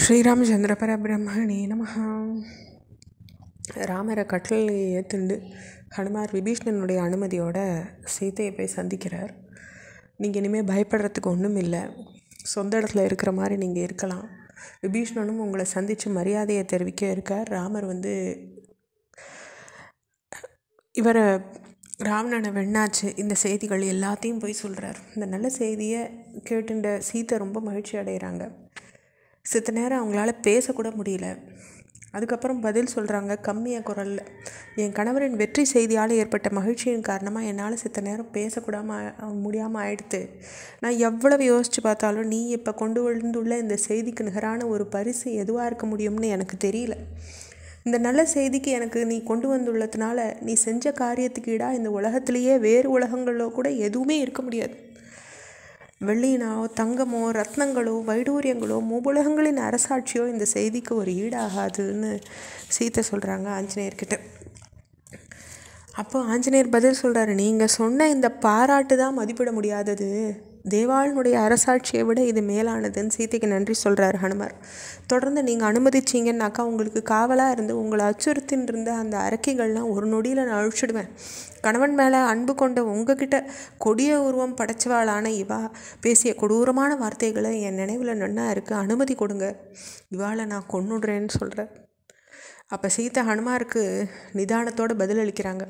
ஸ்ரீராமச்சந்திர பரபிரம்மணே நமஹ. ராமரை கட்டளை ஏற்றுண்டு ஹனுமார் விபீஷ்ணனுடைய அனுமதியோட சீதையை போய் சந்திக்கிறார். நீங்கள் இனிமேல் பயப்படுறதுக்கு ஒன்றும் இல்லை, சொந்த இடத்துல இருக்கிற மாதிரி நீங்கள் இருக்கலாம். விபீஷ்ணனும் உங்களை சந்தித்து மரியாதையை தெரிவிக்க இருக்கார். ராமர் இவரை ராவணனை வெண்ணாச்சு இந்த செய்திகள் எல்லாத்தையும் போய் சொல்கிறார். இந்த நல்ல செய்தியை கேட்டுண்ட சீதை ரொம்ப மகிழ்ச்சி அடைகிறாங்க. சித்த நேரம் அவங்களால பேசக்கூட முடியல. அதுக்கப்புறம் பதில் சொல்கிறாங்க கம்மியாக குரலில். என் கணவரின் வெற்றி செய்தியால் ஏற்பட்ட மகிழ்ச்சியின் காரணமாக என்னால் சித்த நேரம் முடியாமல் ஆயிடுத்து. நான் எவ்வளவு யோசித்து பார்த்தாலும் நீ இப்போ கொண்டு வந்துள்ள இந்த செய்திக்கு நிகரான ஒரு பரிசு எதுவாக இருக்க முடியும்னு எனக்கு தெரியல. இந்த நல்ல செய்திக்கு எனக்கு நீ கொண்டு வந்துள்ளதுனால நீ செஞ்ச காரியத்துக்கு ஈடாக இந்த உலகத்திலேயே வேறு உலகங்களோ கூட எதுவுமே இருக்க முடியாது. வெள்ளியினோ தங்கமோ ரத்னங்களோ வைடூரியங்களோ மூவுலகங்களின் அரசாட்சியோ இந்த செய்திக்கு ஒரு ஈடாகாதுன்னு சீதை சொல்கிறாங்க ஆஞ்சநேயர்கிட்ட. அப்போ ஆஞ்சநேயர் பதில் சொல்கிறாரு, நீங்கள் சொன்ன இந்த பாராட்டு தான் மதிப்பிட முடியாதது, தேவாளனுடைய அரசாட்சியை விட இது மேலானதுன்னு சீதைக்கு நன்றி சொல்கிறார் ஹனுமார். தொடர்ந்து நீங்கள் அனுமதிச்சிங்கன்னாக்கா உங்களுக்கு காவலாக இருந்து உங்களை அச்சுறுத்தின்னு இருந்த அந்த அரக்கைகள்லாம் ஒரு நொடியில் நான் அழிச்சிடுவேன். கணவன் மேலே அன்பு கொண்ட உங்ககிட்ட கொடிய உருவம் படைச்சவாளான இவா பேசிய கொடூரமான வார்த்தைகளை என் நினைவில் நன்னா இருக்குது, அனுமதி கொடுங்க, இவாளை நான் கொன்னுடுறேன்னு சொல்கிறேன். அப்போ சீதை ஹனுமாருக்கு நிதானத்தோடு பதிலளிக்கிறாங்க.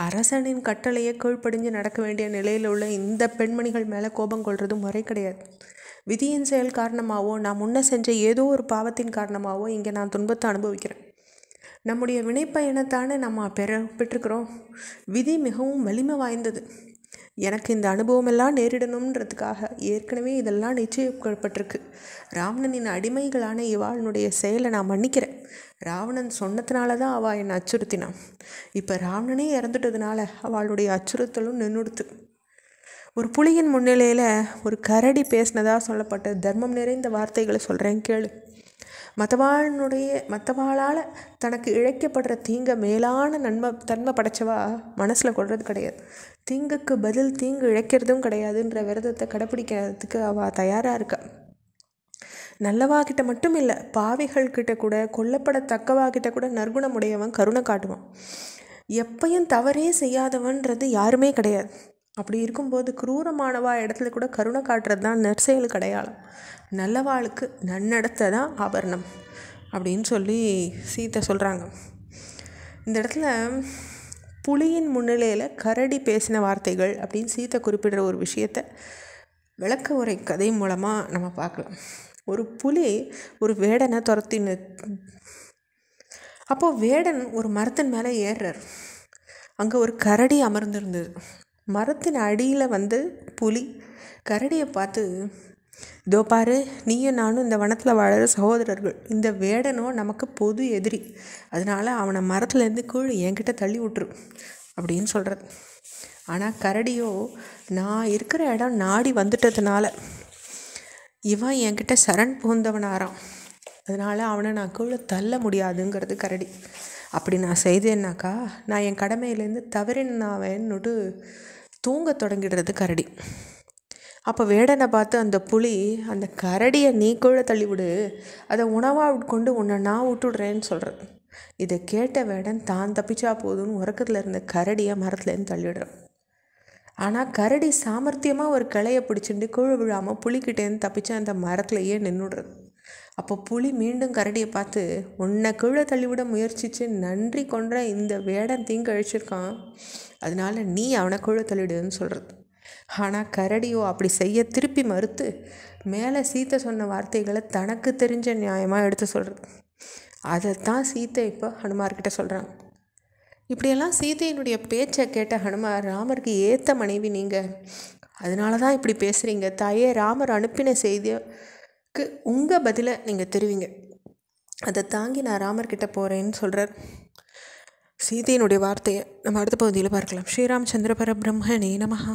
அரசனின் கட்டளையை கீழ்ப்படிஞ்சு நடக்க வேண்டிய நிலையில் உள்ள இந்த பெண்மணிகள் மேலே கோபம் கொள்வது முறை கிடையாது. விதியின் செயல் காரணமாகவோ நான் முன்ன செஞ்ச ஏதோ ஒரு பாவத்தின் காரணமாகவோ இங்கே நான் துன்பத்தை அனுபவிக்கிறேன். நம்முடைய வினைப்பயணத்தானே நம்ம பெற்றுக்கிறோம். விதி மிகவும் வலிமை வாய்ந்தது. எனக்கு இந்த அனுபவமெல்லாம் நேரிடணுன்றதுக்காக ஏற்கனவே இதெல்லாம் நிச்சயிக்கப்பட்டிருக்கு. ராவணனின் அடிமைகளான இவாளுடைய செயலை நான் மன்னிக்கிறேன். ராவணன் சொன்னதுனால தான் அவள் என்னை அச்சுறுத்தினான். இப்போ ராவணனே இறந்துட்டதுனால அவளுடைய அச்சுறுத்தலும் நின்றுடுத்து. ஒரு புலியின் முன்னிலையில் ஒரு கரடி பேசினதாக சொல்லப்பட்ட தர்மம் நிறைந்த வார்த்தைகளை சொல்கிறேன் கேளு. மற்றவாளால் தனக்கு இழைக்கப்படுற தீங்கை மேலான தன்மை படைச்சவா மனசில் கொள்வது கிடையாது. தீங்குக்கு பதில் தீங்கு இழைக்கிறதும் கிடையாதுன்ற விரதத்தை கடைப்பிடிக்கிறதுக்கு அவள் தயாராக இருக்கா. நல்லவாகிட்ட மட்டும் இல்லை, பாவிகள்கிட்ட கூட, கொல்லப்படத்தக்கவாகிட்ட கூட நற்குணமுடையவன் கருணை காட்டுவான். எப்பையும் தவறே செய்யாதவன்றது யாருமே கிடையாது. அப்படி இருக்கும்போது குரூரமானவா இடத்துல கூட கருணை காட்டுறது தான் நற்செயலுக்கு அடையாளம். நல்லவாளுக்கு நன்னடத்தை தான் ஆபரணம் அப்படின்னு சொல்லி சீதை சொல்கிறாங்க. இந்த இடத்துல புலியின் முன்னிலையில் கரடி பேசின வார்த்தைகள் அப்படின்னு சீதை குறிப்பிடுற ஒரு விஷயத்தை விளக்க உரை கதை மூலமாக நம்ம பார்க்கலாம். ஒரு புலி ஒரு வேடனை துரத்தின்னு, அப்போது வேடன் ஒரு மரத்தின் மேலே ஏறுறார். அங்கே ஒரு கரடி அமர்ந்திருந்தது. மரத்தின் அடியில் புலி கரடியை பார்த்து, இதோ பாரு, நீயும் நானும் இந்த வனத்தில் வாழற சகோதரர்கள், இந்த வேடனோ நமக்கு பொது எதிரி, அதனால் அவனை மரத்துலேருந்து கீழே என்கிட்ட தள்ளி விட்டுரு அப்படின்னு சொல்கிறது. ஆனால் கரடியோ நான் இருக்கிற இடம் நாடி வந்துட்டதுனால இவன் என்கிட்ட சரண் புகுந்தவனாராம், அதனால் அவனை நான் கீழே தள்ள முடியாதுங்கிறது கரடி. அப்படி நான் செய்தேன்னாக்கா நான் என் கடமையிலேருந்து தவறினாவேன்னுட்டு தூங்க தொடங்கிடுறது கரடி. அப்போ வேடனை பார்த்து அந்த புலி, அந்த கரடியை நீ கீழே தள்ளிவிடு, அதை உணவாக உட்கொண்டு உன்னை நான் விட்டுடுறேன்னு சொல்கிறது. இதை கேட்ட வேடன் தான் தப்பிச்சா போதும்னு உறக்கத்தில் இருந்த கரடியை மரத்துலேருந்து தள்ளிடுறான். ஆனால் கரடி சாமர்த்தியமாக ஒரு கிளையை பிடிச்சிட்டு கீழே விழாமல் புலிக்கிட்டேருந்து தப்பிச்சு அந்த மரத்துலையே நின்றுடுறது. அப்போ புலி மீண்டும் கரடியை பார்த்து, உன்னை கீழே தள்ளிவிட முயற்சித்து நன்றி கொன்ற இந்த வேடன் தீங்கு அழிச்சிருக்கான், அதனால நீ அவனை கீழே தள்ளிடுன்னு சொல்கிறது. ஆனால் கரடியோ அப்படி செய்ய திருப்பி மறுத்து மேலே சீத்தை சொன்ன வார்த்தைகளை தனக்கு தெரிஞ்ச நியாயமாக எடுத்து சொல்கிறது. அதைத்தான் சீத்தை இப்போ ஹனுமார்கிட்ட சொல்கிறாங்க. இப்படியெல்லாம் சீதையினுடைய பேச்சை கேட்ட ஹனுமார், ராமருக்கு ஏற்ற மனைவி நீங்கள், அதனால தான் இப்படி பேசுகிறீங்க தாயே, ராமர் அனுப்பின செய்திக்கு உங்கள் பதிலை நீங்கள் தெரிவிங்க, அதை தாங்கி நான் ராமர்கிட்ட போகிறேன்னு சொல்கிறார். சீதையினுடைய வார்த்தையை நம்ம அடுத்த பகுதியில் பார்க்கலாம். ஸ்ரீராமச்சந்திர பரபிரம்மணே நமஹ.